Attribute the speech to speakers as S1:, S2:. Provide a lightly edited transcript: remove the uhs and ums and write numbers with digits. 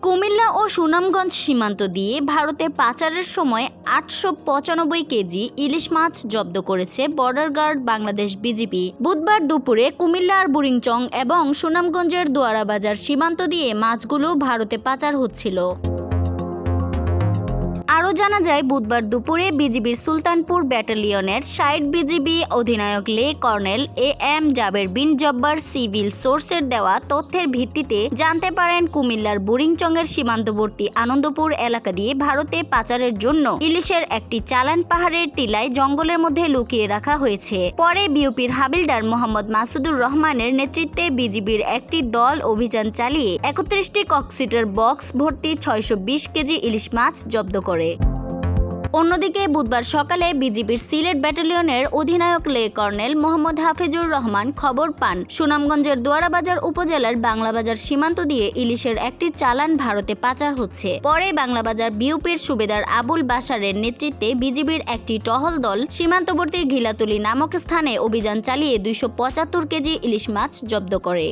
S1: কুমিল্লা ও সুনামগঞ্জ সীমান্ত দিয়ে ভারতে পাচারের সময় 895 কেজি ইলিশ মাছ জব্দ করেছে বর্ডার গার্ড বাংলাদেশ বিজিবি। বুধবার দুপুরে কুমিল্লা আর বুড়িংচং এবং সুনামগঞ্জের দোয়ারাবাজার সীমান্ত দিয়ে মাছগুলো ভারতে পাচার হচ্ছিল। আরও জানা যায়, বুধবার দুপুরে বিজিবির সুলতানপুর ব্যাটালিয়নের 60 বিজিবি অধিনায়ক লে colonel AM Jaber bin Jabbar civil সোর্সের দেওয়া তথ্যের ভিত্তিতে জানতে পারেন কুমিল্লার বুড়িংচংয়ের সীমান্তবর্তী আনন্দপুর এলাকা দিয়ে ভারতে পাচারের জন্য ইলিশের একটি চালান পাহাড়ের টিলায় জঙ্গলের মধ্যে লুকিয়ে রাখা হয়েছে। পরে বিওপির হাবিলদার মোহাম্মদ মাসুদুর রহমানের নেতৃত্বে বিজিবির একটি দল অভিযান চালিয়ে 31টি ককসিটার বক্স ভর্তি 620 কেজি ইলিশ মাছ জব্দ করে। অন্যদিকে বুধবার সকালে বিজিবির সিলেট ব্যাটালিয়নের অধিনায়ক লে কর্নেল মোহাম্মদ হাফিজুর রহমান খবর পান সুনামগঞ্জের দোয়ারাবাজার উপজেলার বাংলাবাজার সীমান্ত দিয়ে ইলিশের একটি চালান ভারতে পাচার হচ্ছে। পরে বাংলাবাজার বিউপির সুবেদার আবুল বাশারের নেতৃত্বে বিজিবির একটি টহল দল সীমান্তবর্তী ঘিলাতুলি নামক স্থানে অভিযান চালিয়ে 275 কেজি ইলিশ মাছ জব্দ করে।